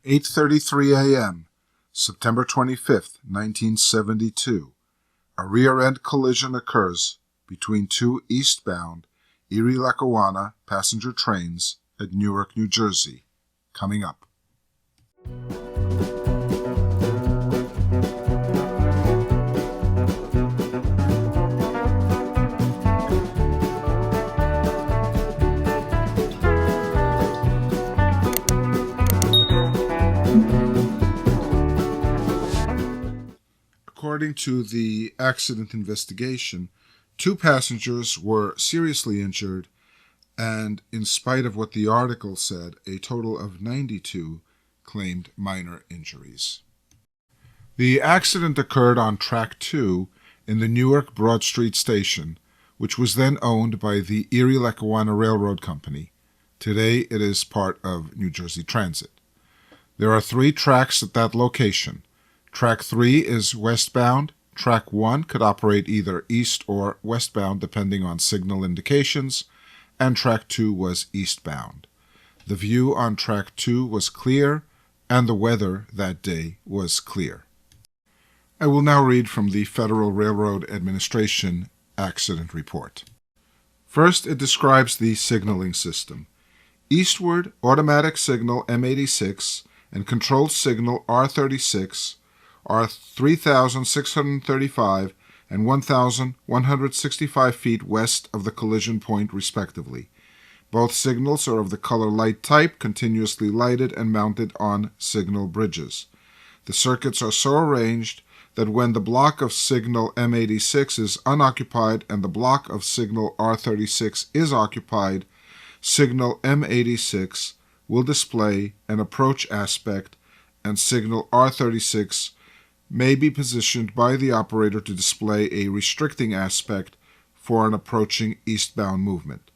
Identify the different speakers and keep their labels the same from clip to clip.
Speaker 1: 8:33 a.m., September 25th, 1972, a rear-end collision occurs between two eastbound Erie Lackawanna passenger trains at Newark, New Jersey. Coming up. According to the accident investigation, two passengers were seriously injured, and in spite of what the article said, a total of 92 claimed minor injuries. The accident occurred on Track 2 in the Newark Broad Street Station, which was then owned by the Erie Lackawanna Railroad Company. Today it is part of New Jersey Transit. There are 3 tracks at that location. Track 3 is westbound. Track 1 could operate either east or westbound depending on signal indications, and Track 2 was eastbound. The view on Track 2 was clear, and the weather that day was clear. I will now read from the Federal Railroad Administration accident report. First, it describes the signaling system. Eastward, automatic signal M86 and controlled signal R36 are 3,635 and 1,165 feet west of the collision point, respectively. Both signals are of the color light type, continuously lighted and mounted on signal bridges. The circuits are so arranged that when the block of signal M86 is unoccupied and the block of signal R36 is occupied, signal M86 will display an approach aspect, and signal R36 may be positioned by the operator to display a restricting aspect for an approaching eastbound movement.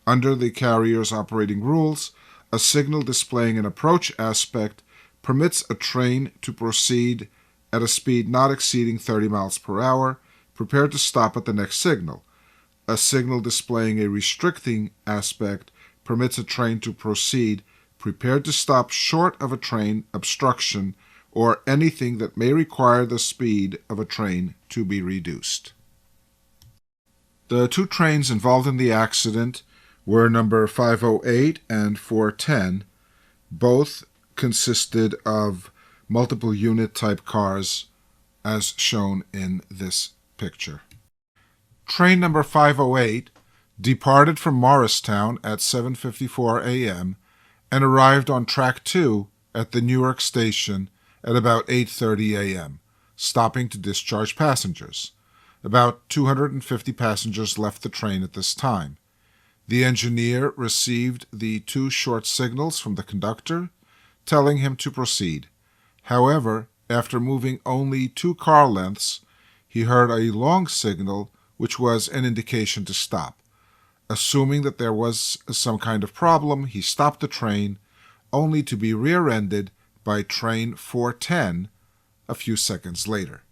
Speaker 1: Under the carrier's operating rules, a signal displaying an approach aspect permits a train to proceed at a speed not exceeding 30 miles per hour, prepared to stop at the next signal. A signal displaying a restricting aspect permits a train to proceed prepared to stop short of a train obstruction or anything that may require the speed of a train to be reduced. The 2 trains involved in the accident were number 508 and 410. Both consisted of multiple unit type cars, as shown in this picture. Train number 508 departed from Morristown at 7:54 a.m. and arrived on Track 2 at the Newark station at about 8:30 a.m., stopping to discharge passengers. About 250 passengers left the train at this time. The engineer received the 2 short signals from the conductor, telling him to proceed. However, after moving only 2 car lengths, he heard a long signal, which was an indication to stop. Assuming that there was some kind of problem, he stopped the train, only to be rear-ended by train 410 a few seconds later.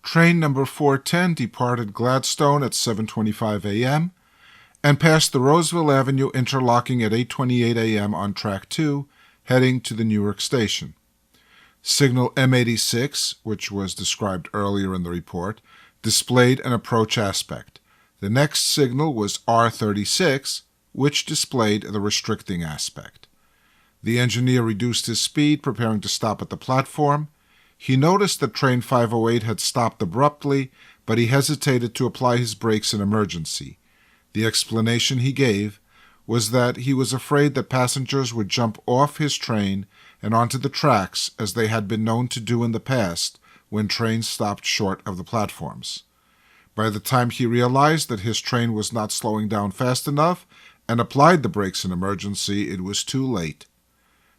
Speaker 1: Train number 410 departed Gladstone at 7:25 a.m. and passed the Roseville Avenue interlocking at 8:28 a.m. on Track 2, heading to the Newark station. Signal M86, which was described earlier in the report, displayed an approach aspect. The next signal was R36, which displayed the restricting aspect. The engineer reduced his speed, preparing to stop at the platform. He noticed that train 508 had stopped abruptly, but he hesitated to apply his brakes in emergency. The explanation he gave was that he was afraid that passengers would jump off his train and onto the tracks, as they had been known to do in the past when trains stopped short of the platforms. By the time he realized that his train was not slowing down fast enough and applied the brakes in emergency, it was too late.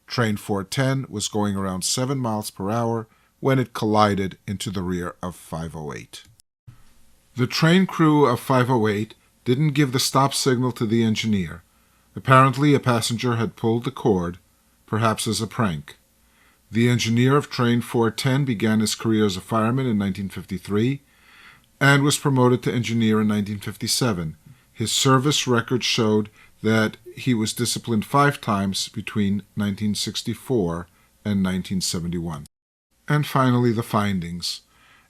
Speaker 1: Train 410 was going around 7 miles per hour when it collided into the rear of 508. The train crew of 508 didn't give the stop signal to the engineer. Apparently, a passenger had pulled the cord, perhaps as a prank. The engineer of train 410 began his career as a fireman in 1953 and was promoted to engineer in 1957. His service record showed that he was disciplined 5 times between 1964 and 1971. And finally, the findings.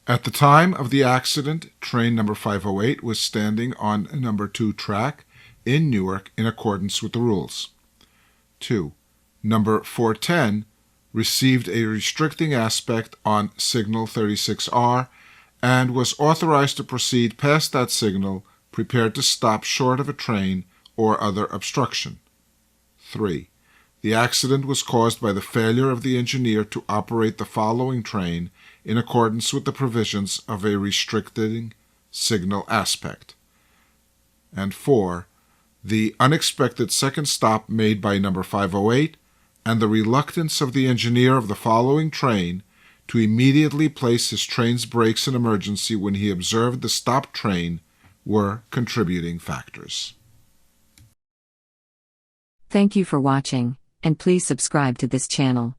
Speaker 1: At the time of the accident, train number 508 was standing on number 2 track in Newark in accordance with the rules. 2. Number 410 received a restricting aspect on signal 36R and was authorized to proceed past that signal, prepared to stop short of a train or other obstruction. 3. The accident was caused by the failure of the engineer to operate the following train in accordance with the provisions of a restricting signal aspect. And 4. The unexpected second stop made by number 508 and the reluctance of the engineer of the following train to immediately place his train's brakes in emergency when he observed the stopped train were contributing factors.
Speaker 2: Thank you for watching, and please subscribe to this channel.